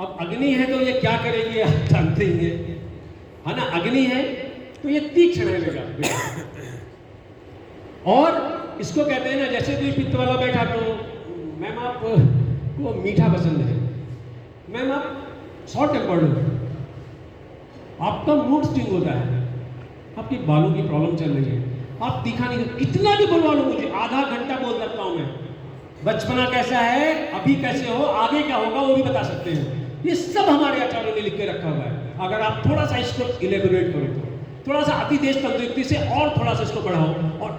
अब अग्नि है तो ये क्या करेगी आप जानते ही हैं, है ना। अग्नि है तो ये तीक्ष्ण है बेटा। और इसको कहते हैं ना, जैसे कोई पित्त वाला बैठा तो मैम आप को मीठा पसंद है, मैम आप शॉर्ट टेम्पर्ड हो, आपका मूड स्विंग होता है, आपकी बालों की प्रॉब्लम चल रही है, आप तीखा नहीं, कितना भी बुलवा लो मुझे, आधा घंटा बोल सकता हूं मैं, बचपना कैसा है, अभी कैसे हो, आगे क्या होगा वो भी बता सकते हैं। ये सब हमारे आचार्यों ने लिख के रखा हुआ है। अगर आप थोड़ा सा इसको इलेबोरेट करो तो, थोड़ा सा अति तेज तंदुरुस्ती से और थोड़ा सा इसको बढ़ाओ और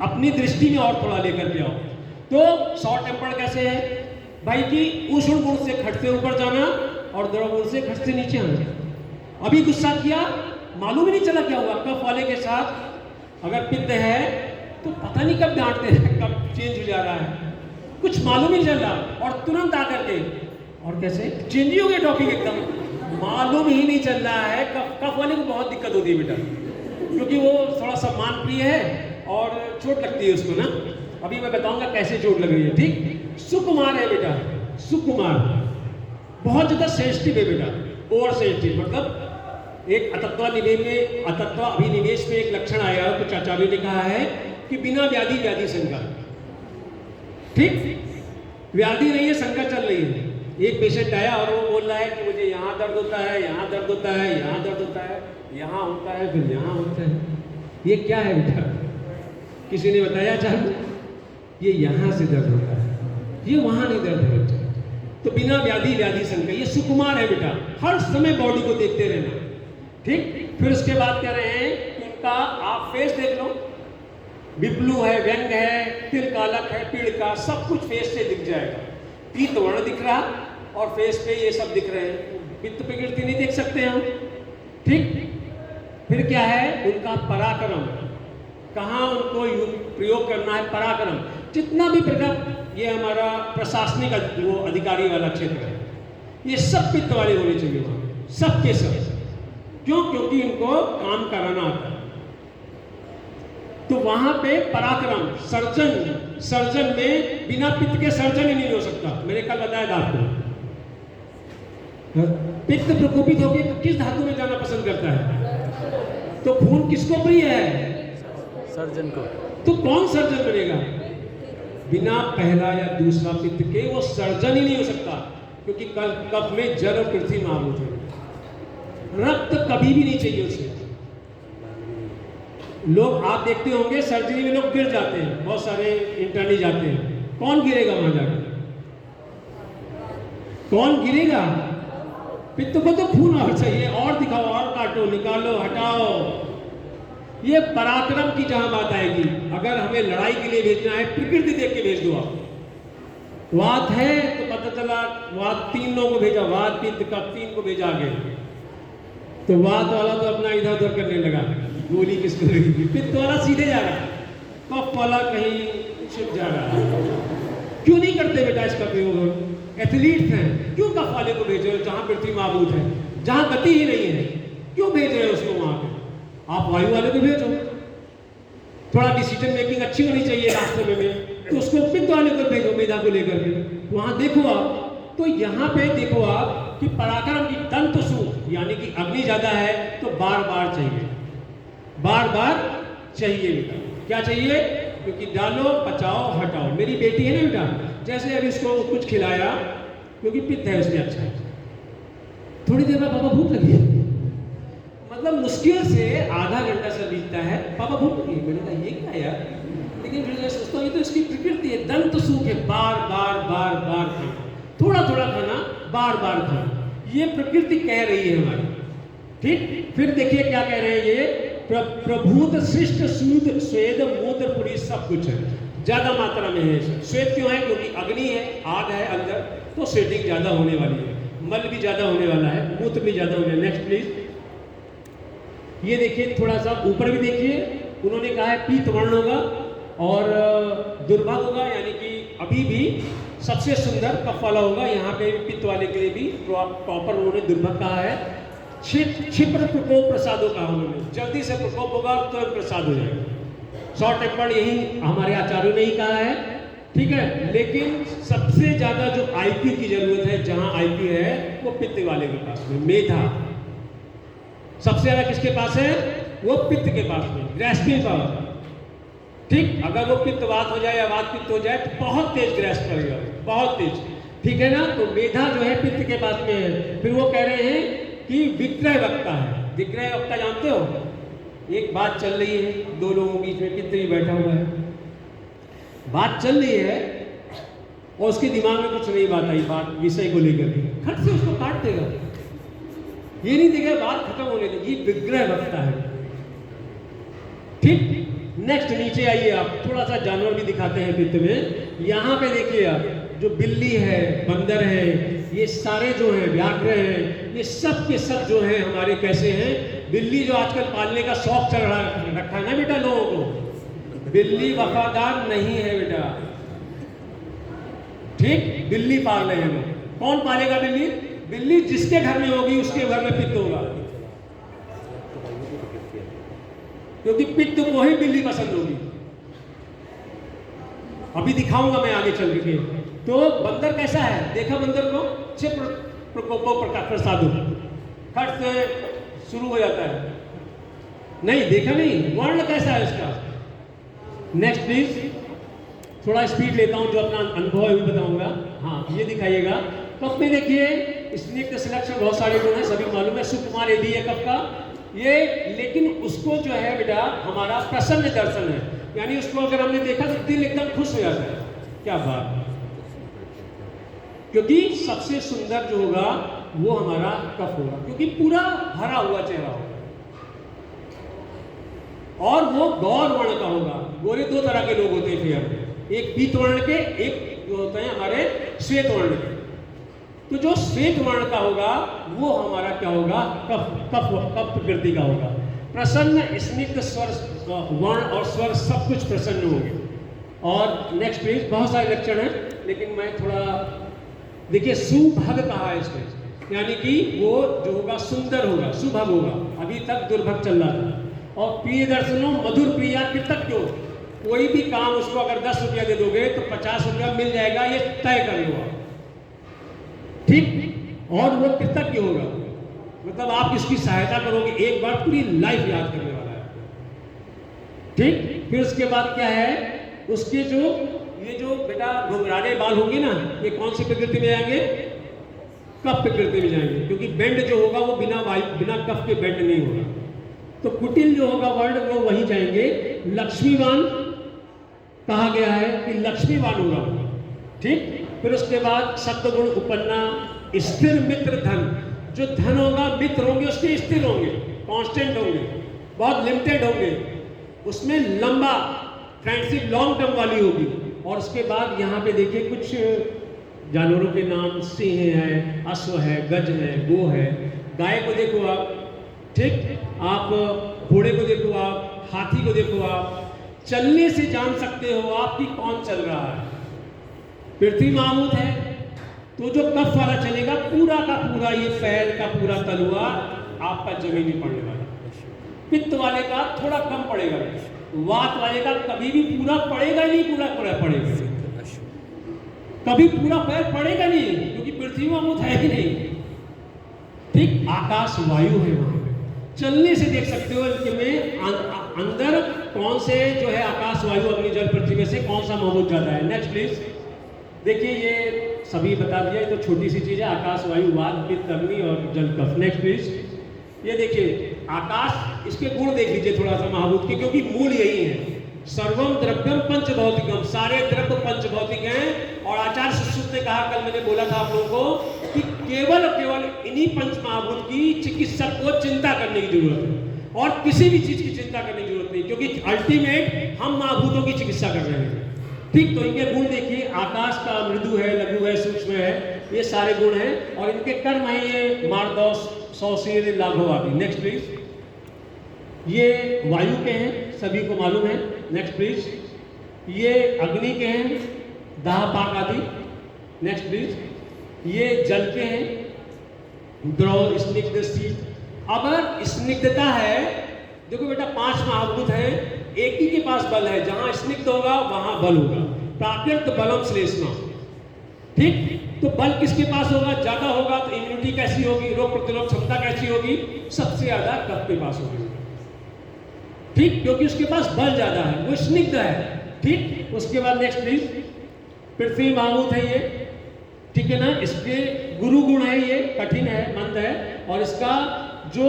अपनी दृष्टि में और थोड़ा लेकर के आओ। तो शॉर्ट टेम्पर्ड कैसे है भाई कि उष्ण गुण से खट से ऊपर जाना और द्रव गुण से खट से नीचे आना। अभी गुस्सा किया, मालूम ही नहीं चला क्या हुआ, कफ वाले के साथ अगर पित्त है तो पता नहीं कब डांटते हैं, कब चेंज हो जा रहा है, कुछ मालूम ही चल रहा, और तुरंत आकर के और कैसे चेंज ही हो गया टॉपिक, एकदम मालूम ही नहीं चल रहा है। कफ वाले को बहुत दिक्कत होती है बेटा, क्योंकि वो थोड़ा सम्मान प्रिय है और चोट लगती है उसको ना। अभी मैं बताऊंगा कैसे चोट लग रही है, ठीक। सुकुमार है बेटा, सुकुमार बहुत ज्यादा सेंसिटिव है बेटा, ओवर सेंसिटिव, मतलब एक अतत्व अभिनिवेश में एक लक्षण आया, कुछ आचार्यों ने कहा है कि बिना व्याधि व्याधि शंका, ठीक, व्याधि नहीं है, शंका चल रही है। एक पेशेंट आया और वो बोल रहा है कि मुझे यहाँ दर्द होता है, यहाँ दर्द होता है, यहाँ दर्द होता है, यहाँ होता है, फिर यहाँ होता है, ये क्या है बेटा? किसी ने बताया चाहे ये यहाँ से दर्द होता है, ये वहाँ नहीं दर्द है बच्चा। तो बिना व्याधि व्याधि शंका, ये सुकुमार है बेटा, हर समय बॉडी को देखते रहना, ठीक। फिर उसके बाद कह रहे हैं कि उनका आप फेस देख लो, बिब्लू है, व्यंग है, तिल कालक है, पीड़ का, सब कुछ फेस से दिख जाएगा। पीत वर्ण दिख रहा और फेस पे ये सब दिख रहे हैं, पित्त प्रकृति नहीं देख सकते हम, ठीक। फिर क्या है उनका पराक्रम, कहाँ उनको प्रयोग करना है, पराक्रम, जितना भी प्रकार, ये हमारा प्रशासनिक वो अधिकारी वाला क्षेत्र है, ये सब पित्त वाले होने चाहिए वहाँ, सब के सब। क्यों? क्योंकि इनको काम कराना आता है। तो वहां पे पराक्रम, सर्जन में बिना पित्त के सर्जन ही नहीं हो सकता। मैंने कल बताया था आपको, पित्त प्रकोपित होकर किस धातु में जाना पसंद करता है? तो खून किसको प्रिय है? सर्जन को। तो कौन सर्जन बनेगा? बिना पहला या दूसरा पित्त के वो सर्जन ही नहीं हो सकता, क्योंकि कफ में जल और पृथ्वी मौजूद है। रक्त कभी भी नहीं चाहिए उसे। लोग आप देखते होंगे सर्जरी में लोग गिर जाते हैं, बहुत सारे इंटर्नी जाते हैं, कौन गिरेगा वहां जाकर? कौन गिरेगा? पित्त को तो खून और चाहिए, और दिखाओ, और काटो, निकालो, हटाओ। ये पराक्रम की जहां बात आएगी, अगर हमें लड़ाई के लिए भेजना है, प्रकृति देख के भेज दो आप। वात है तो पता चला वात 3 लोगों को भेजा, वात पित्त कफ 3 को भेजा आगे, तो वात वाला तो अपना इधर उधर करने लगा, गोली किसको लगी, पित्त वाला सीधे जा रहा, कफ वाला कहीं छिप जा रहा। क्यों नहीं करते बेटा इसका प्रयोग? एथलीट हैं, क्यों कफ वाले को भेज रहे हो जहां पृथ्वी मौजूद है, जहां गति ही नहीं है, क्यों भेज रहे हो उसको वहां पे? आप वायु वाले को भेजो, थोड़ा डिसीजन मेकिंग अच्छी होनी चाहिए रास्ते में, तो उसको पित्त वाले को भेजो, मेधा को लेकर के वहां देखो आप। तो यहाँ पे देखो आप कि पराक्रम की दंत सूख, यानी कि अग्नि ज्यादा है तो बार बार चाहिए, बार बार चाहिए बेटा। क्या चाहिए? क्योंकि डालो, बचाओ, हटाओ। मेरी बेटी है ना बेटा, जैसे अभी इसको कुछ खिलाया, क्योंकि पित्त है उसमें अच्छा है, थोड़ी देर बाद पापा भूख लगी है, मतलब मुश्किल से आधा घंटा से बीतता है, पापा भूख लगी। मैंने कहा ये क्या यार, लेकिन फिर मैं सोचता हूँ ये तो इसकी प्रकृति है, दंत सूख है, बार बार बार बार खाना, थोड़ा थोड़ा खाना, बार बार खाना, ये प्रकृति कह रही है हमारी, ठीक। फिर देखिए क्या कह रहे हैं ये, प्रभूत शिष्ट सूद स्वेद मूत्र पुरी सब कुछ है, ज्यादा मात्रा में है। श्वेत क्यों है? क्योंकि अग्नि है, आग है अंदर, तो स्वेटिंग ज्यादा होने वाली है, मल भी ज्यादा होने वाला है, मूत्र भी ज्यादा होने। Next please. ये देखिए थोड़ा सा ऊपर भी देखिए, उन्होंने कहा है पीत वर्ण होगा और दुर्भग होगा, यानी कि अभी भी सबसे सुंदर कफ वाला होगा। यहाँ पे पित्त वाले के लिए भी प्रॉपर उन्होंने दुर्भग कहा है। क्षिप्र प्रकोप प्रसादों कहा उन्होंने, जल्दी से प्रकोप होगा तो प्रसाद हो जाएगा। शॉर्ट टेम्पर्ड यही हमारे आचार्यों ने ही कहा है। ठीक है, लेकिन सबसे ज्यादा जो आईक्यू की जरूरत है, जहां आईक्यू है वो पित्त वाले के पास में, मेधा। सबसे ज्यादा किसके पास है? वो पित्त के पास में, ग्रैस्पिंग पावर। ठीक, अगर वो पित्तवात हो जाए या वात पित्त हो जाए तो बहुत तेज ग्रैस्प करेगा, बहुत तेज। ठीक है ना, तो मेधा जो है पित्त के पास में है। फिर वो कह रहे हैं कि विक्रय वक्ता है। विक्रय वक्ता जानते हो? एक बात चल रही है दो लोगों के बीच में, पित्त भी बैठा हुआ है, बात चल रही है और उसके दिमाग में कुछ नहीं बात आई, बात विषय को लेकर के, खट से उसको काट देगा, ये नहीं देगा बात खत्म होने देगी। विक्रय वक्ता है। ठीक, नेक्स्ट नीचे आइए आप, थोड़ा सा जानवर भी दिखाते हैं पित्त में। यहाँ पे देखिए आप, जो बिल्ली है, बंदर है, ये सारे जो हैं, व्याघ्र हैं, ये सब के सब जो हैं हमारे कैसे हैं? बिल्ली जो आजकल पालने का शौक चल रहा रखा है ना बेटा लोगों को, बिल्ली वफादार नहीं है बेटा। ठीक, बिल्ली पाल रहे हैं लोग। कौन पालेगा बिल्ली? बिल्ली जिसके घर में होगी उसके घर में पित्त होगा, क्योंकि पित्त को ही बिल्ली पसंद होगी। अभी दिखाऊंगा मैं आगे चल के। तो बंदर कैसा है? देखा बंदर को? प्रकोपो प्रसादो, खट से शुरू हो जाता है। नहीं देखा नहीं, वर्ण कैसा है उसका? नेक्स्ट प्लीज, थोड़ा स्पीड लेता हूं, जो अपना अनुभव है भी बताऊंगा। हाँ, ये दिखाइएगा। कप में देखिए स्निग्ध सिलेक्शन, बहुत सारे गुण हैं, सभी मालूम है। सुकुमार यदि है कप का ये, लेकिन उसको जो है बेटा हमारा प्रसन्न दर्शन है, यानी उसको अगर हमने देखा तो दिल एकदम खुश हो जाता है। क्या बात, क्योंकि सबसे सुंदर जो होगा वो हमारा कफ होगा, क्योंकि पूरा भरा हुआ चेहरा होगा और वो गौर वर्ण का होगा। गोरे दो तरह के लोग होते हैं फिर, एक पीत वर्ण के, एक जो होते हैं हमारे श्वेत वर्ण के। तो जो श्वेत वर्ण का होगा वो हमारा क्या होगा? कफ, कफ, कफ प्रकृति का होगा। प्रसन्न, स्निग्ध, स्वर, वर्ण और स्वर सब कुछ प्रसन्न होंगे। और नेक्स्ट पेज, बहुत सारे लक्षण हैं लेकिन मैं थोड़ा देखिए, सुभग कहा है इसमें, यानी कि वो जो होगा सुंदर होगा, सुभग होगा। अभी तक दुर्भग चल रहा था। और प्रिय दर्शनों, मधुर प्रिया कृतज्ञ, कोई भी काम उसको अगर 10 रुपया दे दोगे तो 50 रुपया मिल जाएगा, ये तय कर लो आप। ठीक, और वो कृतज्ञ होगा, मतलब आप इसकी सहायता करोगे, एक बार पूरी लाइफ याद करने वाला है। ठीक, फिर उसके बाद क्या है? उसके जो ये जो बेटा घुंघराले बाल होंगे ना, ये कौन सी प्रकृति में आएंगे? कफ प्रकृति में जाएंगे, क्योंकि बेंड जो होगा वो बिना कफ के बेंड नहीं होगा। तो कुटिल जो होगा वर्ड वो वहीं जाएंगे। लक्ष्मीवान कहा गया है कि लक्ष्मीवान होगा। ठीक, फिर उसके बाद सत्वगुण उपन्ना, स्थिर मित्र धन, जो धन होगा मित्र होंगे उसके स्थिर होंगे, कांस्टेंट होंगे, बहुत लिमिटेड होंगे, उसमें लंबा फ्रेंडशिप लॉन्ग टर्म वाली होगी। और उसके बाद यहाँ पे देखिए कुछ जानवरों के नाम, सिंह है, अश्व है, गज है, गो है, गाय को देखो आप, ठीक, आप घोड़े को देखो आप, हाथी को देखो आप, चलने से जान सकते हो आप कि कौन चल रहा है। पृथ्वी मामूद है तो जो कफ वाला चलेगा पूरा का पूरा ये पैर का पूरा तलुआ आपका जमीन में पड़ने वाला, पित्त वाले का थोड़ा कम पड़ेगा, वात वाले का कभी भी पूरा पड़ेगा नहीं, पूरा पूरा पड़ेगा, कभी पूरा पैर पड़ेगा नहीं, क्योंकि पृथ्वी मामूद है ही नहीं। ठीक, आकाश वायु है वहां, चलने से देख सकते हो इनमें अंदर कौन से जो है आकाश वायु अग्नि जल पृथ्वी में से कौन सा मामूद जाता है। नेक्स्ट प्लीज, देखिए ये सभी बता दिया, तो छोटी सी चीज है, आकाश वायु वात पित्त अग्नि और जल कफ। नेक्स्ट प्लीज, ये देखिए आकाश, इसके गुण देख लीजिए थोड़ा सा महाभूत के, क्योंकि मूल यही है। सर्वम द्रव्यम पंच भौतिकम, सारे द्रव्य पंच भौतिक हैं। और आचार्य सुश्रुत ने कहा, कल मैंने बोला था आप लोगों को कि केवल इन्हीं पंच महाभूत की चिकित्सक को चिंता करने की जरूरत है और किसी भी चीज की चिंता करने की जरूरत नहीं, क्योंकि अल्टीमेट हम महाभूतों की चिकित्सा कर रहे हैं। ठीक, तो इनके गुण देखिए, आकाश का मृदु है, लघु है, सूक्ष्म है, ये सारे गुण हैं। और इनके कर्म है ये मार्दौस, सौशील, लाघव आदि। नेक्स्ट प्लीज, ये वायु के हैं, सभी को मालूम है। नेक्स्ट प्लीज, ये अग्नि के हैं, दाह पाक आदि। नेक्स्ट प्लीज, ये जल के हैं, द्रव, स्निग्ध, शीत। अगर स्निग्धता है, देखो बेटा 5 महाभूत हैं, एक ही के पास बल है, जहां स्निग्ध होगा वहां बल होगा। प्राकृत बलम श्लेष्मा। ठीक, तो बल किसके पास होगा? ज्यादा होगा तो इम्यूनिटी कैसी होगी, रोग प्रतिरोध क्षमता कैसी होगी? सबसे ज्यादा कफ के पास होगी। ठीक, क्योंकि उसके पास बल ज्यादा है, वो स्निग्ध है। ठीक, उसके बाद नेक्स्ट प्लीज। पृथ्वी महाभूत है ये, ठीक है ना, इसके गुरु गुण है, ये कठिन है, मंद है, और इसका जो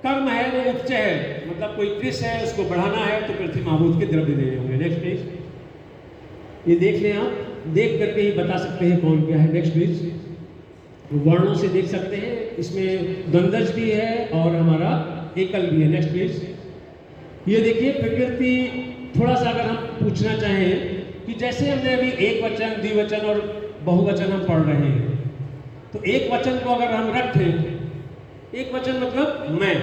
कर्म है वो उपचय है, मतलब कोई कृष है उसको बढ़ाना है तो पृथ्वी महाभूत के द्रव्य देने होंगे। Next please. ये देख लें आप, देख करके ही बता सकते हैं कौन क्या है। Next please. वर्णों से देख सकते हैं, इसमें द्वंद्वज भी है और हमारा एकल भी है। Next please. ये देखिए प्रकृति, थोड़ा सा अगर हम पूछना चाहें कि जैसे हमने अभी एक वचन, द्विवचन और बहुवचन हम पढ़ रहे हैं, तो एक वचन को अगर हम रखें, एक वचन मतलब मैं,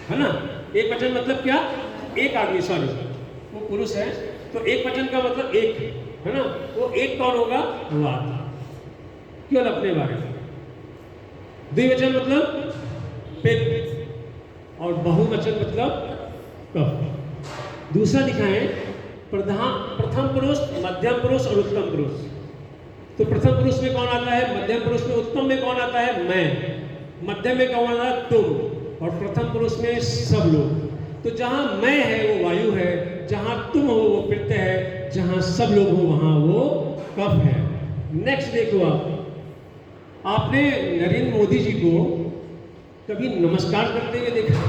है ना, एक वचन मतलब क्या? एक आदमी, सॉरी वो पुरुष है, तो एक वचन का मतलब एक है ना, वो एक कौन होगा? वात, केवल अपने बारे में। द्विवचन मतलब पित्त, और बहुवचन मतलब कफ। दूसरा दिखाएं, प्रथम पुरुष, मध्यम पुरुष और उत्तम पुरुष। तो प्रथम पुरुष में कौन आता है? मध्यम पुरुष में, उत्तम में कौन आता है? मैं। मध्यम में कौन आता है? तुम। और प्रथम पुरुष में सब लोग। तो जहां मैं है वो वायु है, जहां तुम हो वो पित्त है, जहां सब लोग हो वहां वो कफ है। नेक्स्ट देखो आपने नरेंद्र मोदी जी को कभी नमस्कार करते हुए देखा?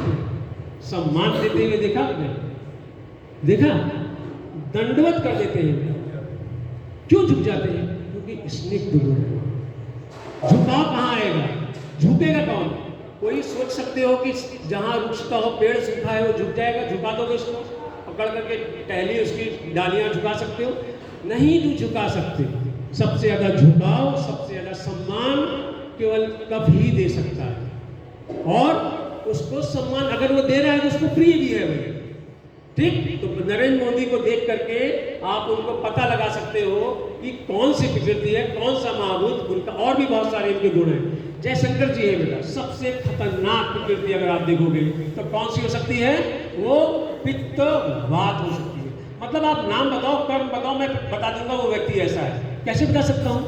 सम्मान देते हुए देखा आपने? देखा? दंडवत कर देते हैं। क्यों झुक जाते हैं? क्योंकि स्निग्ध गुण है। झुकाव कहाँ आएगा? झुकेगा कौन? कोई सोच सकते हो कि जहां रुकता हो, पेड़ सूखा है, वो झुक जाएगा? झुका दोगे उसको? पकड़ करके टहली उसकी डालियां झुका सकते हो? नहीं तो झुका सकते। सबसे ज्यादा झुकाव, सबसे ज्यादा सम्मान केवल कफ ही दे सकता है, और उसको सम्मान अगर वो दे रहा है तो उसको प्रिय भी है भाई। ठीक, तो नरेंद्र मोदी को देख करके आप उनको पता लगा सकते हो कि कौन सी प्रकृति है, कौन सा महाभूत, उनका और भी बहुत सारे इनके गुण हैं। जयशंकर जी है बेटा, सबसे खतरनाक प्रकृति अगर आप देखोगे तो कौन सी हो सकती है? वो पित्त वात हो सकती है। मतलब आप नाम बताओ, कर्म बताओ, मैं बता दूंगा वो व्यक्ति ऐसा है। कैसे बता सकता हूं?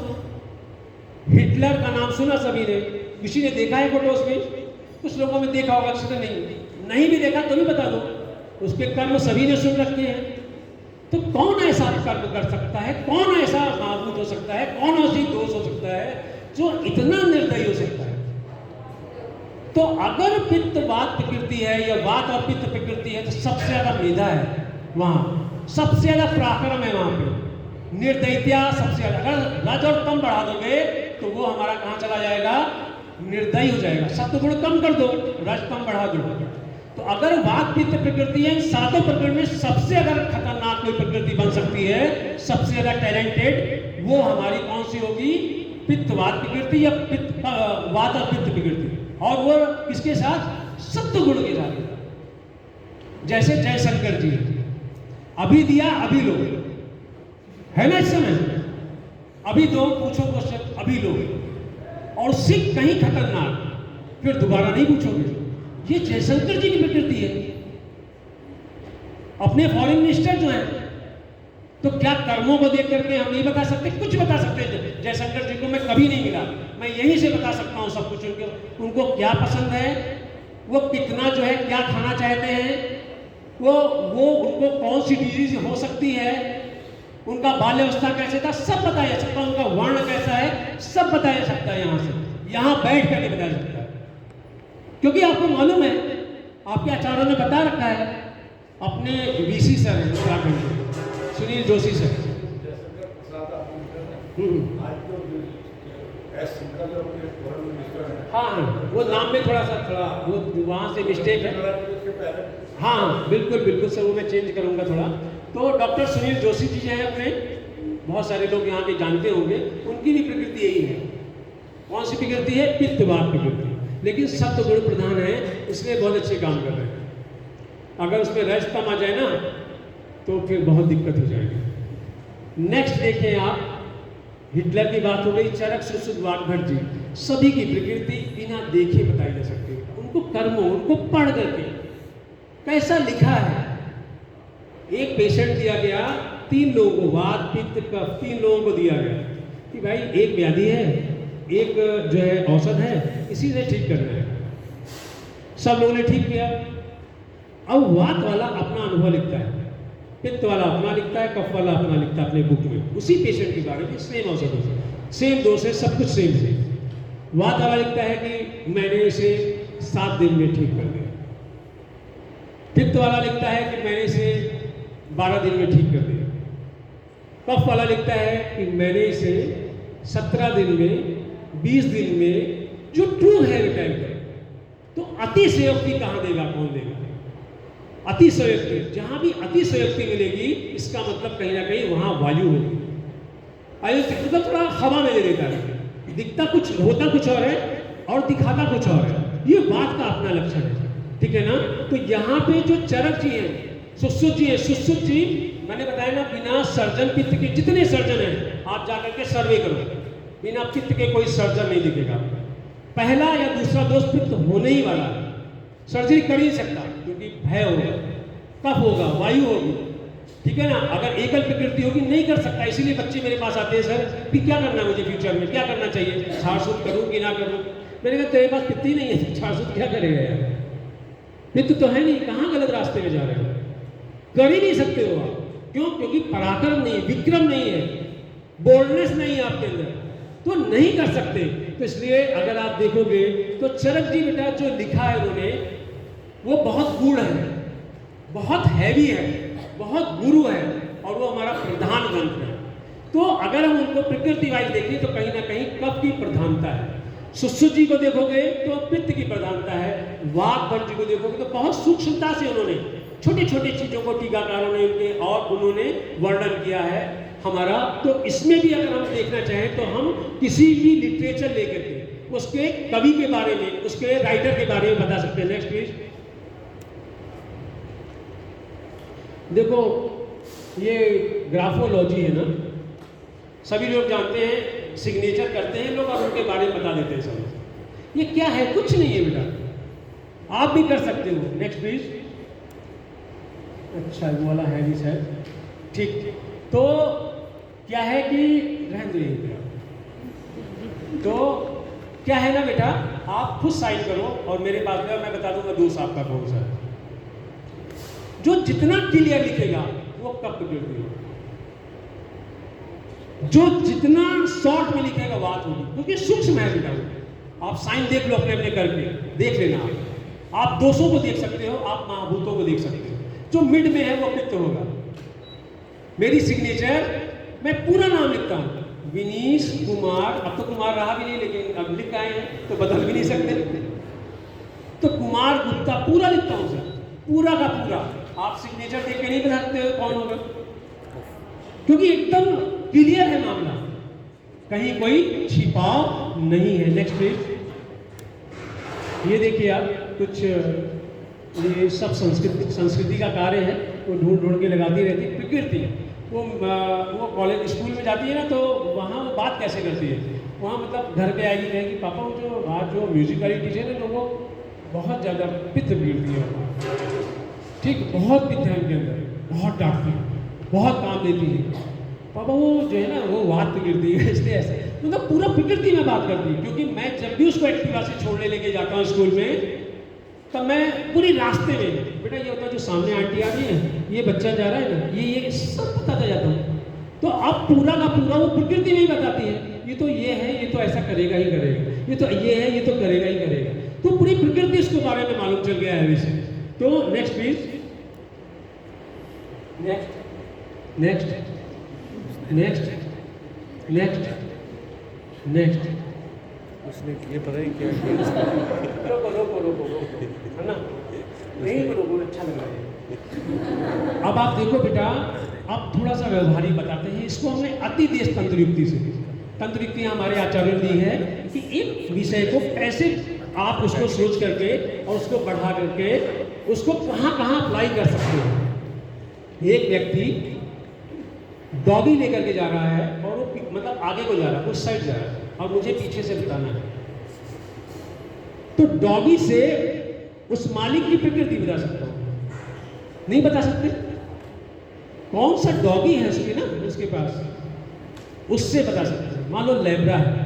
हिटलर का नाम सुना सभी ने, किसी ने देखा है फोटोज में? कुछ लोगों में देखा होगा, किसी ने नहीं भी देखा तो भी बता दो। उसके कर्म सभी ने सुन रखे हैं। तो कौन ऐसा कर्म कर सकता है, कौन ऐसा महाभूत हो सकता है, कौन ऐसी दोष हो सकता है जो इतना निर्दयी हो सकता है? तो अगर पित्त वात प्रकृति है या वात और पित्त प्रकृति है तो सबसे ज्यादा मेधा है वहां, सबसे ज्यादा पराक्रम है वहां पे, निर्दयिता सबसे ज्यादा। अगर रज और तम बढ़ा दोगे तो वो हमारा कहां चला जाएगा? निर्दयी हो जाएगा। सत्वगुण कम कर दो, रज तम बढ़ा दो। तो अगर वात पित्त प्रकृति है, इन सातों प्रकृति में सबसे अगर खतरनाक कोई प्रकृति बन सकती है, सबसे ज्यादा टैलेंटेड, वो हमारी कौन सी होगी? पित्त वात प्रकृति या पित्त वात और पित्त प्रकृति। और वो किसके साथ? सत्व गुण के साथ। जैसे जयशंकर जी, अभी दिया अभी लो, है ना इस समय? अभी दो, पूछो क्वेश्चन, अभी लो, और सिख कहीं खतरनाक, फिर दोबारा नहीं पूछोगे। ये जयशंकर जी की प्रकृति है। अपने फॉरेन मिनिस्टर जो है, तो क्या कर्मों को देख करके हम नहीं बता सकते? कुछ बता सकते हैं। जयशंकर जी को मैं कभी नहीं मिला, मैं यहीं से बता सकता हूं सब कुछ। उनको क्या पसंद है, वो कितना जो है क्या खाना चाहते हैं, वो उनको कौन सी डिजीज हो सकती है, उनका बाल्यावस्था कैसे था, सब बताया जा सकता है। उनका वर्ण कैसा है, सब बताया जा सकता है। यहां से, यहां बैठ कर नहीं बताया सकता, क्योंकि आपको मालूम है, आपके आचार्यों ने बता रखा है। अपने वीसी सर हैं उत्तराखंड के, सुनील जोशी सर। हाँ, वो नाम में थोड़ा वो वहाँ से मिस्टेक है। हाँ बिल्कुल बिल्कुल सर, वो मैं चेंज करूँगा थोड़ा। तो डॉक्टर सुनील जोशी जी हैं अपने, बहुत सारे लोग यहाँ के जानते होंगे, उनकी भी प्रकृति यही है। कौन सी प्रकृति है? पित्तवात प्रकृति, लेकिन सत्व गुण प्रधान है, इसलिए बहुत अच्छे काम कर रहे हैं। अगर उसमें रजतम आ जाए ना तो फिर बहुत दिक्कत हो जाएगी। नेक्स्ट देखें आप, हिटलर की बात हो गई, चरक सुश्रुत वाग्भट जी, सभी की प्रकृति बिना देखे बताई जा सकती है। उनको कर्मों, उनको पढ़ करके कैसा लिखा है। एक पेशेंट दिया गया 3 लोगों को, वात पित्त कफ 3 लोगों को दिया गया कि भाई एक व्याधि है, एक जो है औषध है, इसी से ठीक करना है। सब लोगों ने ठीक किया। अब वात वाला अपना अनुभव लिखता है, पित्त वाला अपना लिखता है, कफ वाला अपना लिखता है अपने बुक में, उसी पेशेंट के बारे में, सेम औषधों से, सेम डोज से, सब कुछ सेम है। वात वाला लिखता है कि मैंने इसे 7 दिन में ठीक कर दिया। पित्त वाला लिखता है कि मैंने इसे 12 दिन में ठीक कर दिया। कफ वाला लिखता है कि मैंने इसे 17 दिन में, 20 दिन में, जो ट्रू है रिटाइम करें। तो अतिशयोक्ति कहाँ देगा, कौन देगा? अतिशयोक्ति, जहां भी अतिशयोक्ति मिलेगी, इसका मतलब कहीं ना कहीं वहां वायु होगी। अयोक्ति मतलब थोड़ा हवा में ले लेता है, दिखता कुछ, होता कुछ और है और दिखाता कुछ और है। ये बात का अपना लक्षण है, ठीक है ना? तो यहाँ पे जो चरक जी है, सुश्रुत जी है, सुश्रुत जी मैंने बताया ना, बिना सर्जन पित्त के, जितने सर्जन हैं आप जाकर के सर्वे करो, बिना पित्त के कोई सर्जन नहीं दिखेगा। पहला या दूसरा दोष पित्त होने ही वाला है, सर्जरी कर ही सकता, क्योंकि भय होगा, कफ होगा, वायु होगी, ठीक है ना? अगर एकल प्रकृति होगी नहीं कर सकता। इसीलिए बच्चे मेरे पास आते हैं, सर कि क्या करना है मुझे फ्यूचर में, क्या करना चाहिए, छाड़छूट करूँ कि ना करूँ? मैंने कहा तेरे पास पित्त ही नहीं है, छाड़छूट क्या करेगा यार? पित्त तो है नहीं, कहाँ गलत रास्ते में जा रहे हो? कर ही नहीं सकते हो आप। क्यों? क्योंकि पराक्रम नहीं, विक्रम नहीं है, बोल्डनेस नहीं है आपके अंदर, तो नहीं कर सकते। तो इसलिए अगर आप देखोगे तो चरक जी बेटा जो लिखा है उन्होंने, वो बहुत गूढ़ है, बहुत हैवी है, बहुत गुरु है, और वो हमारा प्रधान ग्रंथ है। तो अगर हम उनको प्रकृति वाइज देखें तो कहीं ना कहीं कफ की प्रधानता है। सुश्रुत जी को देखोगे तो पित्त की प्रधानता है। वात जी को देखोगे तो बहुत सूक्ष्मता से उन्होंने छोटी छोटी चीजों को टीकाकारों ने उनके और उन्होंने वर्णन किया है हमारा। तो इसमें भी अगर हम देखना चाहें तो हम किसी भी लिटरेचर लेकर के उसके कवि के बारे में, उसके राइटर के बारे में बता सकते हैं। Next please. देखो ये ग्राफोलॉजी है ना, सभी लोग जानते हैं, सिग्नेचर करते हैं लोग और उनके बारे में बता देते हैं सब। ये क्या है? कुछ नहीं है बेटा, आप भी कर सकते हो। Next please. अच्छा वो वाला है भी सर, ठीक। तो क्या है कि रहने दो बेटा, तो क्या है ना बेटा, आप खुद साइन करो और मेरे पास में मैं बता दूंगा दोस्त आपका कौन सा है। जो जितना क्लियर लिखेगा वो कब गिरती हो, जो जितना शॉर्ट में लिखेगा बात होगी, क्योंकि सूक्ष्म है बेटा। आप साइन देख लो अपने अपने करके, देख लेना। आप दोषों को देख सकते हो, आप महाभूतों को देख सकते हो। जो मिड में है वो पित्त होगा। मेरी सिग्नेचर मैं पूरा नाम लिखता हूँ, विनीश कुमार। अब तो कुमार रहा भी नहीं, लेकिन अब लिख आए हैं तो बदल भी नहीं सकते, तो कुमार गुप्ता पूरा लिखता हूँ सर, पूरा का पूरा। आप सिग्नेचर देख के नहीं बता सकते हो कौन होगा, क्योंकि एकदम क्लियर है मामला, कहीं कोई छिपाव नहीं है। Next please. ये देखिए आप कुछ, ये सब संस्कृति का कार्य है, वो ढूंढ ढूंढ के लगाती रहती है प्रकृति। वो कॉलेज स्कूल में जाती है ना, तो वहाँ वो बात कैसे करती है, वहाँ मतलब घर पे आएगी कहेगी पापा वो जो आज जो म्यूजिक वाली टीचर है ना, वो बहुत ज़्यादा पित्त पीड़ती है, ठीक, बहुत पित्त है उनके अंदर, बहुत डांटती है, बहुत काम देती है पापा, वो जो है ना वो वात गिरती है, इसलिए ऐसे मतलब पूरा प्रकृति में बात करती है। क्योंकि मैं जब भी उसको एक्टिवा से छोड़ने लेके जाता हूँ स्कूल में, तब मैं पूरी रास्ते में बेटा ये होता है जो सामने आंटी आ रही है, ये बच्चा जा रहा है ना, ये सब बताता जाता हूँ। तो अब पूरा का पूरा वो प्रकृति में ही बताती है, ये तो ये है, ये तो ऐसा करेगा ही करेगा, ये तो ये है, ये तो करेगा ही करेगा। तो पूरी प्रकृति इसके बारे में मालूम चल गया है वैसे। तो next please. Next next next next next. उसने ये पता ही क्या रोको रोको रोको रोको, है ना, नहीं रोको, अच्छा लग रहा है। अब आप देखो बेटा, अब थोड़ा सा व्यवहारिक बताते हैं इसको। हमने अति देश तंत्र युक्ति से, तंत्र युक्तियाँ हमारे आचार्यों ने दी है कि एक विषय को कैसे आप उसको सोच करके और उसको बढ़ा करके उसको कहाँ कहाँ अप्लाई कर सकते हो। एक व्यक्ति डॉगी लेकर के जा रहा है और वो मतलब आगे को जा रहा है, उस साइड जा रहा है, और मुझे पीछे से बताना है, तो डॉगी से उस मालिक की प्रकृति बता सकता हूं, नहीं बता सकते? कौन सा डॉगी है उसके ना उसके पास, उससे बता सकते हैं। मान लो लैब्रा है,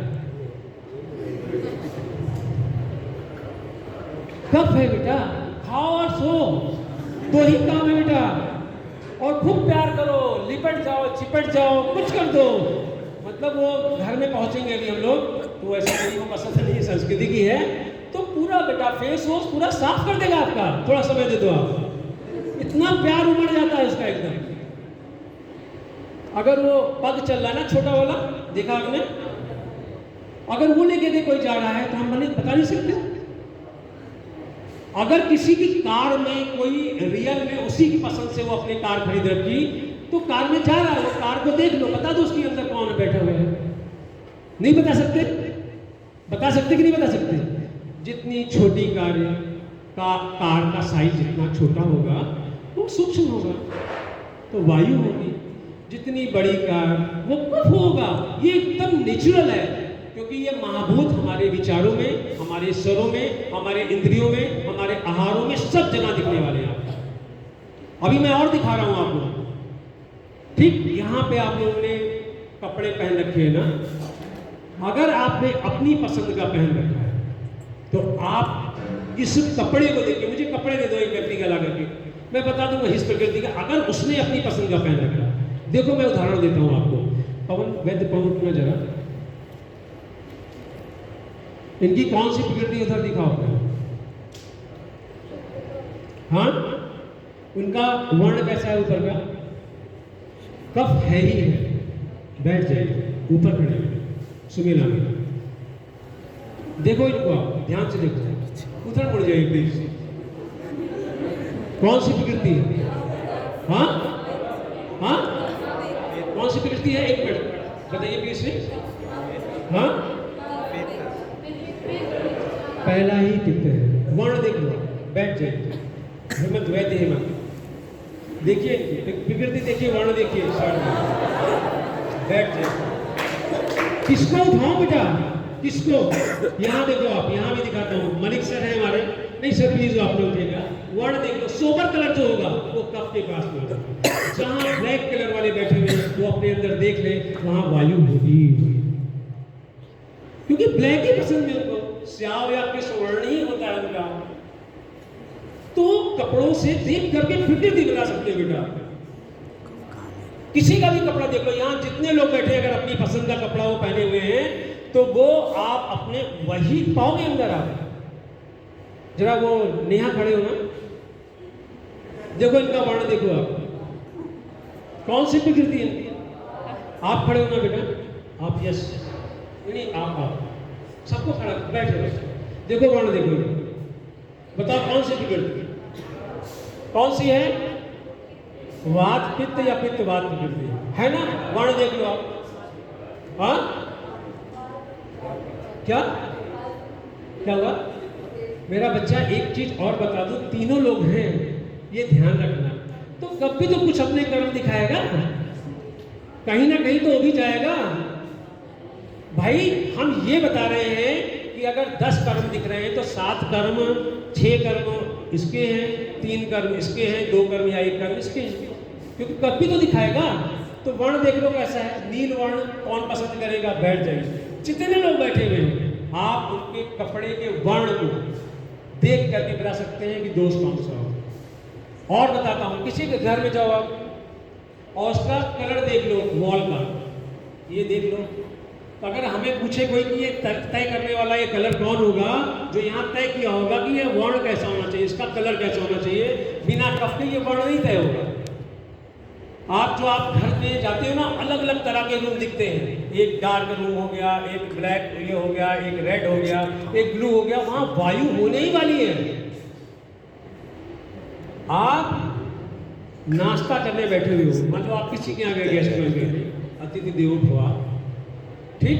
कफ है बेटा, खाओ और सो, दो ही काम है बेटा। और खूब प्यार करो, लिपट जाओ, चिपट जाओ, कुछ कर दो। मतलब वो घर में पहुंचेंगे अभी हम लोग, तो ऐसा नहीं को पसंद नहीं, संस्कृति की है, तो पूरा बेटा फेस वॉश पूरा साफ कर देगा आपका, थोड़ा समय दे दो आप। इतना प्यार उमड़ जाता है उसका एकदम। अगर वो पग चल रहा है ना छोटा वाला, देखा आपने, अगर वो लेके दे कोई जा रहा है तो हम बता नहीं सकते। अगर किसी की कार में कोई रियल में उसी की पसंद से वो अपनी कार खरीद रखी, तो कार में जा रहा है, वो कार को देख लो, बता दो उसके अंदर कौन बैठा हुआ है। नहीं बता सकते? बता सकते कि नहीं बता सकते? जितनी छोटी कार का साइज जितना छोटा होगा वो सूक्ष्म होगा, तो वायु होगी। जितनी बड़ी कार वो कफ होगा। ये एकदम नेचुरल है, क्योंकि ये महाभूत हमारे विचारों में, हमारे स्वरों में, हमारे इंद्रियों में, हमारे आहारों में सब जगह दिखने वाले हैं आपको। अभी मैं और दिखा रहा हूं आपको। ठीक यहाँ पे आप लोगों ने कपड़े पहन रखे हैं ना, अगर आपने अपनी पसंद का पहन रखा है तो आप इस कपड़े को देखिए, मुझे कपड़े दे दो एक व्यक्ति का ला करके, मैं बता दूंगा इस प्रकृति का। अगर उसने अपनी पसंद का पहन रखा, देखो मैं उदाहरण देता हूं आपको। पवन वैद्य पवन उठना जरा, इनकी कौन सी प्रकृति उधर दिखाओ। हाँ, उनका वर्ण कैसा है ऊपर का? कफ है ही है। बैठ जाइए, ऊपर खड़े सुमेला में देखो इनको, आप ध्यान से देखो, उधर मुड़ जाइए प्लीज। कौन सी प्रकृति है? हाँ हाँ, कौन सी प्रकृति है? एक मिनट बताइए प्लीज से। हाँ, पहला ही पित्त है। वर्ण देख लो, बैठ जाइए। हेमंत वैद्य, हेमंत देखिए, प्रकृति देखिए, वर्ण देखिए, बैठ जाइए। किसको उठाऊं बेटा, किसको? यहाँ देखो आप, यहाँ भी दिखाता हूँ। मलिक सर है हमारे, नहीं सर प्लीज आप लोग देखा, वर्ण देख लो। सोबर कलर जो होगा वो कफ के पास में होगा। जहाँ ब्लैक कलर वाले बैठे हुए हैं वो अपने अंदर देख ले, वहां वायु होगी, क्योंकि ब्लैक ही पसंद है उनको। श्याव या कृष्ण वर्ण ही होता है उनका। तो कपड़ों से देख करके प्रकृति बता सकते हो बेटा। किसी का भी कपड़ा देख लो, यहाँ जितने लोग बैठे, अगर अपनी पसंद का कपड़ा वो पहने हुए हैं तो वो आप अपने वही पाओगे अंदर। आप जरा वो नेहा खड़े हो ना, देखो इनका वर्ण देखो आप, कौन सी प्रकृति है? आप खड़े हो ना बेटा, आप यस, नहीं आप सबको खड़ा बैठे, देखो वर्ण देखो, बताओ कौन सी प्रकृति, कौन सी है? वात पित्त या पित्त वात प्रकृति है ना? वर्ण देख लो आप। हाँ, क्या क्या हुआ? मेरा बच्चा एक चीज और बता दूं, तीनों लोग हैं, ये ध्यान रखना। तो कभी तो कुछ अपने कर्म दिखाएगा, कहीं ना कहीं तो वो भी जाएगा। भाई हम ये बता रहे हैं कि अगर 10 कर्म दिख रहे हैं तो 7 कर्म, 6 कर्म इसके हैं, 3 कर्म इसके हैं, 2 कर्म या 1 कर्म इसके हैं, क्योंकि कभी तो दिखाएगा। तो वर्ण देख लो कैसा है, नील वर्ण कौन पसंद करेगा? बैठ जाइए। जितने लोग बैठे हुए हैं आप उनके कपड़े के वर्ण को देख करके बता सकते हैं कि दोस्त कौन सा हो। और बताता हूं, किसी के घर में जाओ आप और उसका कलर देख लो, वॉल का ये देख लो। तो अगर हमें पूछे कोई कि ये तय करने वाला ये कलर कौन होगा, जो यहाँ तय किया होगा कि ये वर्ण कैसा होना चाहिए, इसका कलर कैसा होना चाहिए, बिना कफ के ये वर्ण नहीं तय होगा। आप जो आप घर में जाते हो ना, अलग अलग तरह के रूम दिखते हैं, एक डार्क रूम हो गया, एक ब्लैक ये हो गया, एक रेड हो गया, एक ब्लू हो गया, वहां वायु होने ही वाली है। आप नाश्ता करने बैठे हुए हो, मतलब आप किसी के यहाँ गए, गेस्ट में गए, अतिथि देवो भव, ठीक,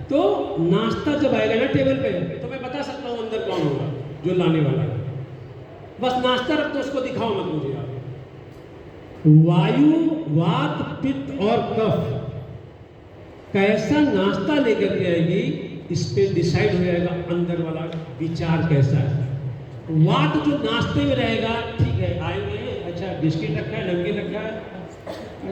तो नाश्ता जब आएगा ना टेबल पे, तो मैं बता सकता हूँ अंदर कौन होगा जो लाने वाला है। बस नाश्ता रख दो, उसको दिखाओ मत मुझे आप। वायु, वात, पित्त और कफ कैसा नाश्ता लेकर के आएगी, इस पे डिसाइड हो जाएगा अंदर वाला विचार कैसा है। वात जो नाश्ते में रहेगा, ठीक है आएंगे, अच्छा बिस्किट रखा है, नमकीन रखा है,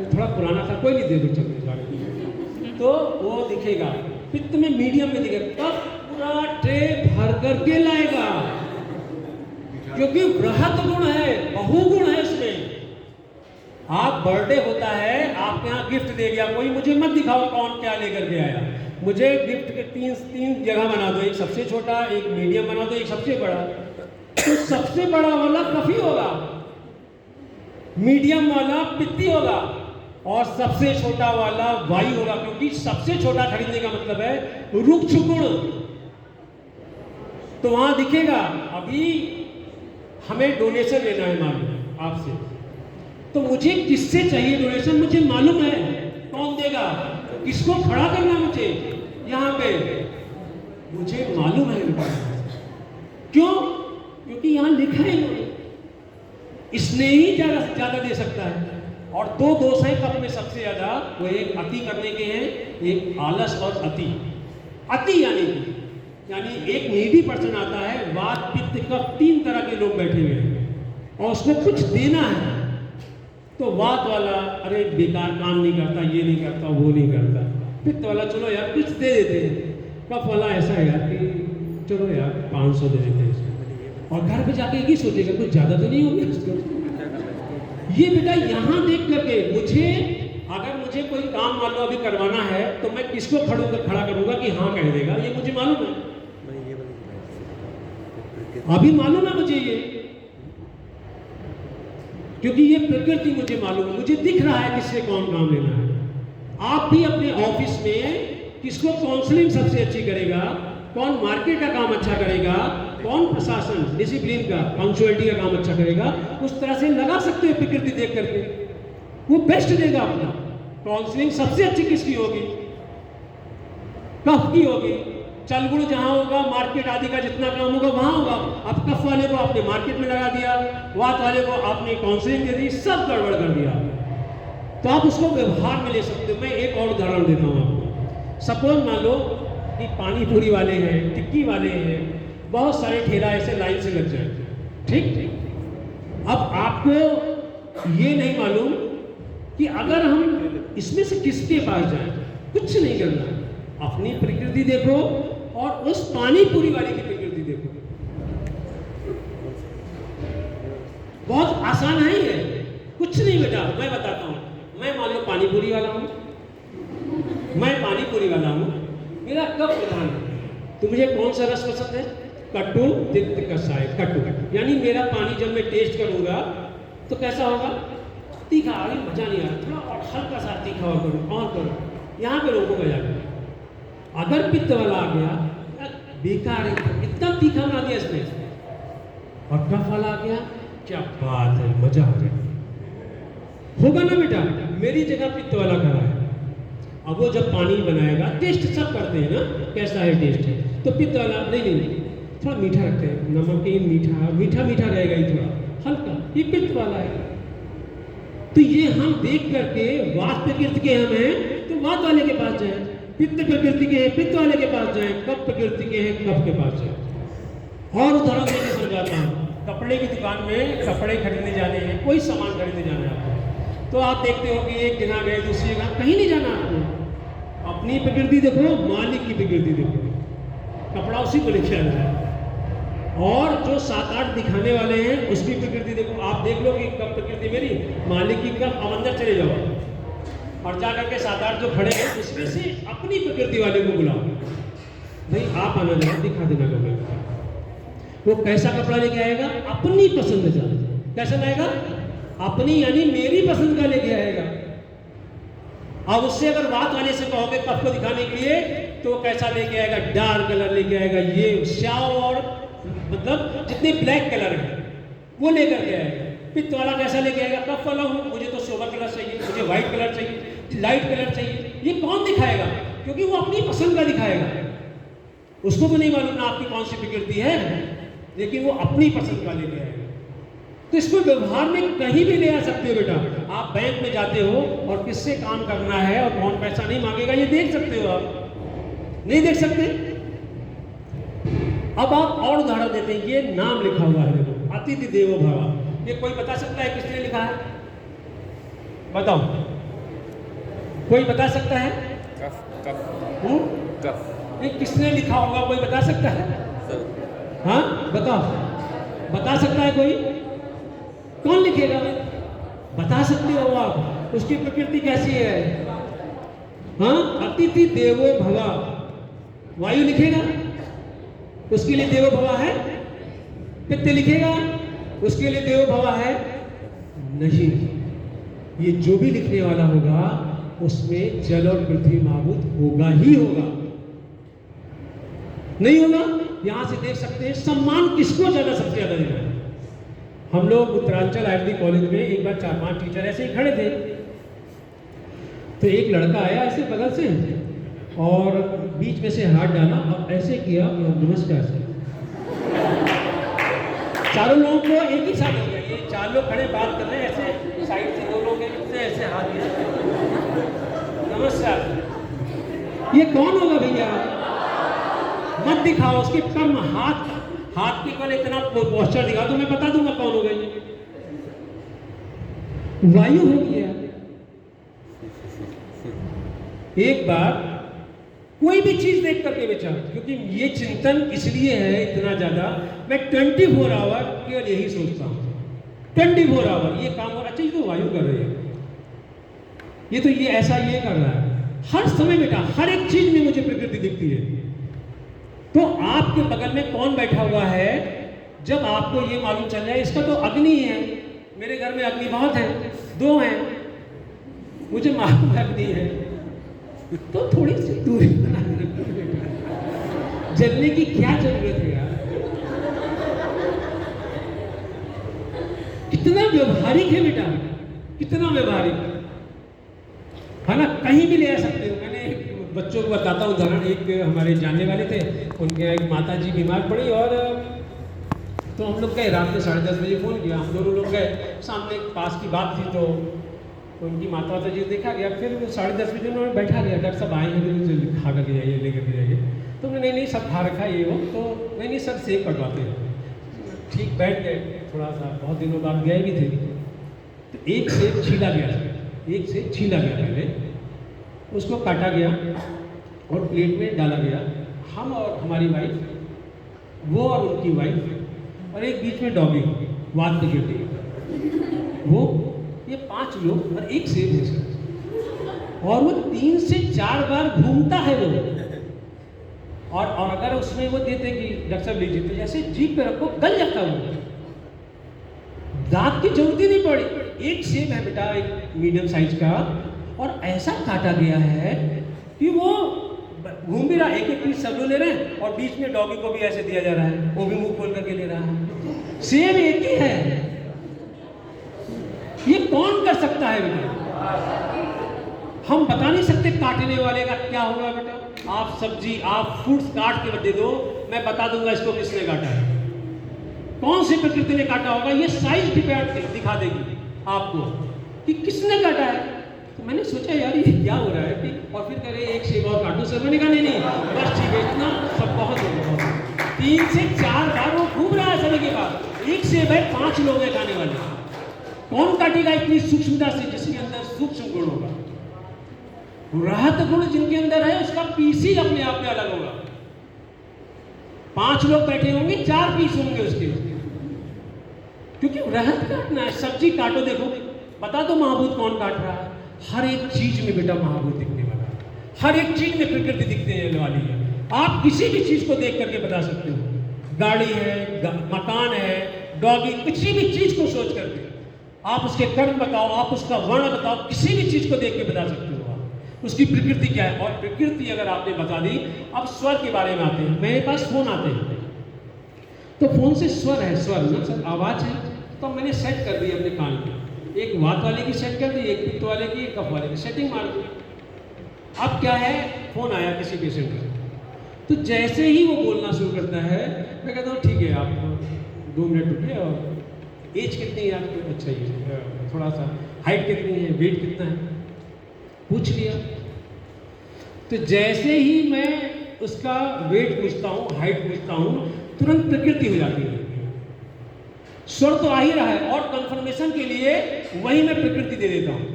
थोड़ा पुराना था, कोई नहीं, देखो चलो इस बारे में। तो वो दिखेगा, पित्त में मीडियम में दिखेगा, तब पूरा ट्रे भर करके लाएगा, क्योंकि बृहत गुण है, बहुगुण है इसमें। आप बर्थडे होता है, आपके यहाँ गिफ्ट दे गया कोई, मुझे मत दिखाओ कौन क्या लेकर के आया, मुझे गिफ्ट के तीन जगह बना दो, एक सबसे छोटा, एक मीडियम बना दो, एक सबसे बड़ा। तो सबसे बड़ा वाला कफी होगा, मीडियम वाला पित्ती होगा, और सबसे छोटा वाला वायु होगा, क्योंकि सबसे छोटा खरीदने का मतलब है रुक्ष गुण। तो वहां दिखेगा। अभी हमें डोनेशन लेना है मालूम आपसे, तो मुझे किससे चाहिए डोनेशन, मुझे मालूम है कौन देगा, किसको खड़ा करना मुझे यहाँ पे, मुझे मालूम है। क्यों? क्योंकि यहाँ लिखा है इन्होंने, इसने ही ज्यादा से ज्यादा दे सकता है। और दो दोष हैं कप में सबसे ज्यादा, वो एक अति करने के हैं, एक आलस और अति। अति यानी एक नीडी पर्सन आता है, वात पित्त कफ, तीन तरह के लोग बैठे हुए हैं, और उसको कुछ देना है, तो वात वाला अरे बेकार काम नहीं करता, ये नहीं करता, वो नहीं करता। पित्त वाला चलो यार कुछ दे देते हैं। कफ वाला ऐसा है यार कि चलो यार 500 दे देते हैं, और घर पे जाके एक ही सोचेगा कुछ ज्यादा तो नहीं हो गया उसको। ये बेटा यहाँ देख करके अगर मुझे कोई काम मान लो अभी करवाना है, तो मैं किसको खड़ा करूंगा कि हाँ कह देगा, ये मुझे मालूम है, अभी मालूम है मुझे ये, क्योंकि ये प्रकृति मुझे मालूम है, मुझे दिख रहा है किससे कौन काम लेना है। आप भी अपने ऑफिस में किसको काउंसलिंग सबसे अच्छी करेगा, कौन मार्केट का काम अच्छा करेगा, कौन प्रशासन डिसिप्लिन का पंक्चुअलिटी का काम अच्छा करेगा, उस तरह से लगा सकते हो प्रकृति देख करके, वो बेस्ट देगा अपना। काउंसलिंग सबसे अच्छी किसकी होगी, कफ की होगी। चल गुण जहां होगा, मार्केट आदि का जितना काम होगा वहां होगा। अब कफ वाले को आपने मार्केट में लगा दिया, वात वाले को आपने काउंसलिंग दे दी, सब गड़बड़ कर दिया। तो आप उसको व्यवहार में ले सकते हो। मैं एक और उदाहरण देता हूं आपको। सपोज मान लो कि पानी पूरी वाले हैं, टिक्की वाले हैं, बहुत सारे ठेला ऐसे लाइन से लग जाए, ठीक। अब आपको ये नहीं मालूम कि अगर हम इसमें से किसके पास जाएं, कुछ नहीं करना, अपनी प्रकृति देखो और उस पानी पूरी वाले की प्रकृति देखो। बहुत आसान है ये, कुछ नहीं बेटा। मैं बताता हूं, मैं मान लो पानी पूरी वाला हूं, मैं पानी पूरी वाला हूं, मेरा कब प्रधान है, तो मुझे कौन सा रस पसंद है, कटु तिक्त कसाय। कटु यानी मेरा पानी जब मैं टेस्ट करूंगा तो कैसा होगा, तीखा। अरे मजा नहीं आ रहा, थोड़ा और हल्का सा तीखा और करो, यहाँ पे रोको मजा। अगर पित्त वाला आ गया, बेकार है, इतना तीखा बना दिया इसने, और कफ वाला आ गया, क्या बात है, मजा आ गया। होगा ना बेटा, मेरी जगह पित्त वाला खड़ा है। अब वो जब पानी बनाएगा, टेस्ट सब करते हैं ना, कैसा है टेस्ट है, तो पित्त वाला नहीं, थोड़ा मीठा रखते हैं, नमकीन मीठा रहेगा, ये थोड़ा हल्का, ये पित्त वाला है। तो ये हम देख करके वात प्रकृति के हम हैं तो वात वाले के पास जाएं, पित्त प्रकृति के हैं पित्त वाले के पास जाएं, कफ प्रकृति के हैं कफ के पास जाएं। और उदाहरण देकर समझाता हूँ। कपड़े की दुकान में कपड़े खरीदने जाने हैं, कोई सामान खरीदने जाना है आपको, तो आप देखते हो कि एक जगह गए, दूसरी जगह, कहीं नहीं जाना आपको। अपनी प्रकृति देखो, मालिक की प्रकृति देखो, कपड़ा उसी को लेके आना है। और जो 7-8 दिखाने वाले हैं उसकी प्रकृति देखो। आप देख लो कि कब प्रकृति मेरी, मालिक की कब, अब अंदर चले जाओ और जा करके 7-8 जो खड़े हैं उसमें से अपनी प्रकृति वाले को बुलाओ, भाई आप आना जरा, दिखा देना कपड़े। वो कैसा कपड़ा लेके आएगा, अपनी पसंद का। कैसा लाएगा, अपनी यानी मेरी पसंद का लेके आएगा। अब उससे अगर बात वाले से कहोगे कप को दिखाने के लिए, तो कैसा लेके आएगा, डार्क कलर लेके आएगा, ये श्याम और मतलब जितने ब्लैक कलर है वो लेकर के आएगा। पित्त वाला कैसा लेके आएगा, कफ वाला हूँ, मुझे तो सोबर कलर चाहिए, मुझे व्हाइट कलर चाहिए, लाइट कलर चाहिए। ये कौन दिखाएगा, क्योंकि वो अपनी पसंद का दिखाएगा। उसको तो नहीं मालूम ना आपकी कौन सी प्रकृति है, लेकिन वो अपनी पसंद का लेके आएगा। तो इसको व्यवहार में कहीं भी ले आ सकते हो बेटा। आप बैंक में जाते हो और किससे काम करना है और कौन पैसा नहीं मांगेगा, ये देख सकते हो। आप नहीं देख सकते। अब आप और उदाहरण देते हैं। ये नाम लिखा हुआ है, देखो, अतिथि देवो भव। ये कोई बता सकता है किसने लिखा है, बताओ। कोई बता सकता है? कफ कफ हम्म? कफ ये किसने लिखा होगा, कोई बता सकता है? सर हाँ बताओ, बता सकता है कोई? कौन लिखेगा? बता सकते हो आप उसकी प्रकृति कैसी है? हाँ, अतिथि देवो भवा, वायु लिखेगा, उसके लिए देवो भवा है। पित्त लिखेगा, उसके लिए देवो भवा है नहीं। ये जो भी लिखने वाला होगा उसमें जल और पृथ्वी महाभूत होगा ही होगा, नहीं होगा? यहां से देख सकते हैं सम्मान किसको ज्यादा, सबसे ज्यादा देना है। हम लोग उत्तरांचल आयुर्वेदिक कॉलेज में एक बार 4-5 टीचर ऐसे ही खड़े थे, तो एक लड़का आया ऐसे बगल से और बीच में से हाथ डाला और ऐसे किया, नमस्कार सर। चारों लोगों को एक ही साथ हो गया, ये 4 लोग खड़े बात कर रहे हैं, ऐसे साइड से 2 लोग ऐसे हाथ दिया, नमस्कार। ये कौन होगा भैया? मत दिखाओ उसके कम हाथ के कल इतना पोस्टर दिखा तो मैं बता दूंगा कौन होगा। ये वायु हो गया। एक बार कोई भी चीज देख करके विचार, क्योंकि ये चिंतन इसलिए है इतना ज्यादा, मैं 24 आवर केवल यही सोचता हूं, 24 आवर ये काम हो। अच्छा ये तो वायु कर रही है, ये ऐसा ये कर रहा है हर समय बेटा, हर एक चीज में मुझे प्रकृति दिखती है। तो आपके बगल में कौन बैठा हुआ है, जब आपको ये मालूम चल जाए इसका तो अग्नि है, मेरे घर में अग्नि बहुत है, 2 हैं, मुझे मालूम है अग्नि है, तो थोड़ी सी दूरी बना के रखो बेटा, जलने की क्या जरूरत है यार? कितना व्यवहारिक है बेटा, कितना व्यवहारिक है ना, कहीं भी ले आ सकते हो। मैंने बच्चों को बताता हूँ उदाहरण, एक हमारे जानने वाले थे, उनके एक माता जी बीमार पड़ी और तो हम लोग गए, रात में 10:30 बजे फ़ोन किया, हम दोनों लोग गए, सामने पास की बात थी तो उनकी माता जी देखा गया, फिर 10:30 बजे उन्होंने बैठा गया, डॉक्टर साहब आए हैं तो मुझे खा करके जाइए, लेकर के जाइए। तो मैंने नहीं सब खा रखा ये वो, तो नहीं सर सेक करवाते हैं। ठीक बैठ गए, थोड़ा सा बहुत दिनों बाद गए भी थे, तो एक सेब छीला गया, एक सेब छीला गया, पहले उसको काटा गया और प्लेट में डाला गया। हम और हमारी वाइफ, वो और उनकी वाइफ, और एक बीच में डॉगी वाद पे गिरती है, वो ये 5 लोग और एक सेब है सर, और वो 3 से 4 बार घूमता है वो। और अगर उसमें वो देते कि डॉक्टर साहब लीजिए, तो जैसे जीभ पे रखो गल जाता वो, दांत की जरूरत ही नहीं पड़ी। एक सेब है बेटा, एक मीडियम साइज का, और ऐसा काटा गया है कि वो घूम भी रहा, एक पीस सब लोग ले रहे हैं और बीच में डॉगी को भी ऐसे दिया जा रहा है, वो भी मुंह खोल करके ले रहा है। सेब एक ही है, ये कौन कर सकता है बेटा? हम बता नहीं सकते काटने वाले का क्या होगा बेटा। आप सब्जी, आप फ्रूट्स काट के दे दो, मैं बता दूंगा इसको किसने काटा है, कौन सी प्रकृति ने काटा होगा, ये साइज दिखा देगी आपको कि किसने काटा है। तो मैंने सोचा यार ये क्या हो रहा है कि, और फिर कह रहे एक सेब और काटू सर। मैंने कहा नहीं बस ठीक है, इतना सब बहुत हो गया। 3 से 4 बार वो घूम रहा है सभी के पास, एक सेब है, 5 लोग हैं खाने वाले, कौन काटेगा इतनी सूक्ष्मता से, जिसके अंदर सूक्ष्म गुण होगा। राहत गुण जिनके अंदर है उसका पीस ही अपने आप में अलग होगा। 5 लोग बैठे होंगे, 4 पीस होंगे उसके, क्योंकि रहत काटना है। सब्जी काटो, देखो बता दो महाभूत कौन काट रहा है। हर एक चीज में बेटा महाभूत दिखने वाला है, हर एक चीज में प्रकृति दिखने वाली है। आप किसी भी चीज को देख करके बता सकते हो, गाड़ी है, मकान है, डॉगी, किसी भी चीज को सोच करके आप उसके कर्म बताओ, आप उसका वर्ण बताओ, किसी भी चीज को देख के बता सकते हो आप उसकी प्रकृति क्या है। और प्रकृति अगर आपने बता दी, अब स्वर के बारे में आते हैं। मेरे पास फोन आते हैं, तो फोन से स्वर है, स्वर ना सर आवाज है, तो मैंने सेट कर दी अपने कान में, एक वात वाले की सेट कर दी, एक पित्त वाले की, एक कफ वाले की सेटिंग मार दी। अब क्या है, फोन आया किसी पेशेंट का, तो जैसे ही वो बोलना शुरू करता है, मैं कहता हूँ ठीक है आप 2 मिनट रुकिए, और एज कितनी है आपकी, अच्छा ये थोड़ा सा हाइट कितनी है, वेट कितना है, पूछ लिया। तो जैसे ही मैं उसका वेट पूछता हूँ, हाइट पूछता हूँ, तुरंत प्रकृति हो जाती है। स्वर तो आ ही रहा है, और कंफर्मेशन के लिए वही मैं प्रकृति दे देता हूँ।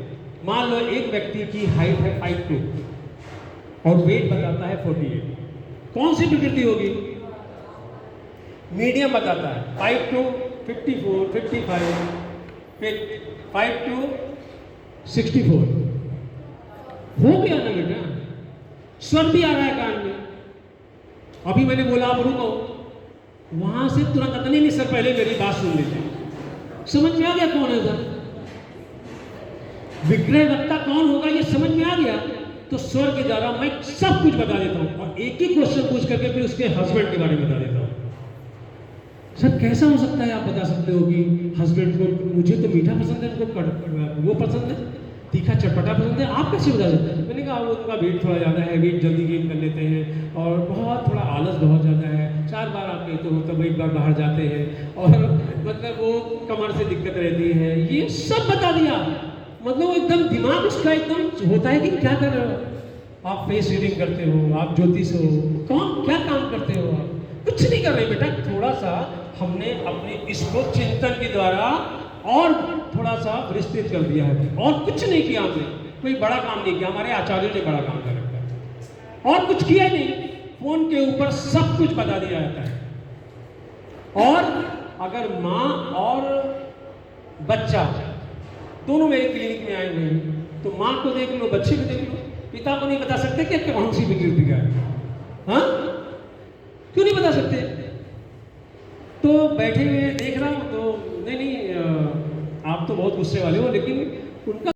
मान लो एक व्यक्ति की हाइट है 5'2" और वेट बताता है 48, कौन सी विकृति होगी? मीडियम बताता है 5'2", 54, 55, फिर 5'2", 64। हो गया ना बेटा, स्वर भी आ रहा है कान में। अभी मैंने बोला आप रुको, वहां से तुरंत नहीं सर पहले मेरी बात सुन लीजिए। समझ में आ गया कौन है सर? विग्रह वक्ता कौन होगा ये समझ में आ गया। तो स्वर के द्वारा मैं सब कुछ बता देता हूं और एक ही क्वेश्चन पूछ करके फिर उसके हस्बैंड के बारे में बता देता हूं। सर कैसा हो सकता है आप बता सकते हो कि हस्बैंड को, मुझे तो मीठा पसंद है, उनको वो पसंद है, तीखा चटपटा पसंद है, आप कैसे बता सकते हैं? मैंने कहा उनका वेट थोड़ा ज़्यादा है, वेट जल्दी गेन कर लेते हैं और बहुत थोड़ा आलस बहुत ज़्यादा है। 4 बार आप कहते हो तब एक बार बाहर जाते हैं और मतलब वो कमर से दिक्कत रहती है, ये सब बता दिया। मतलब एकदम दिमाग उसका एकदम होता है कि क्या कर रहे हो आप? फेस रीडिंग करते हो, आप ज्योतिष हो, कौन क्या काम करते हो आप? कुछ नहीं कर रहे बेटा, थोड़ा सा हमने अपने इसको चिंतन के द्वारा और थोड़ा सा विस्तृत कर दिया है और कुछ नहीं किया हमने, कोई बड़ा काम नहीं किया। हमारे आचार्यों ने बड़ा काम कर रखा है और कुछ किया नहीं, फोन के ऊपर सब कुछ बता दिया जाता है। और अगर माँ और बच्चा दोनों मेरे क्लिनिक में आए हुए हैं तो माँ को देख लो, बच्चे को देख लो, पिता को नहीं बता सकते कि कौन सी विकृति का है? हाँ, क्यों नहीं बता सकते? तो बैठे हुए देख रहा हूँ तो नहीं, आप तो बहुत गुस्से वाले हो, लेकिन उनका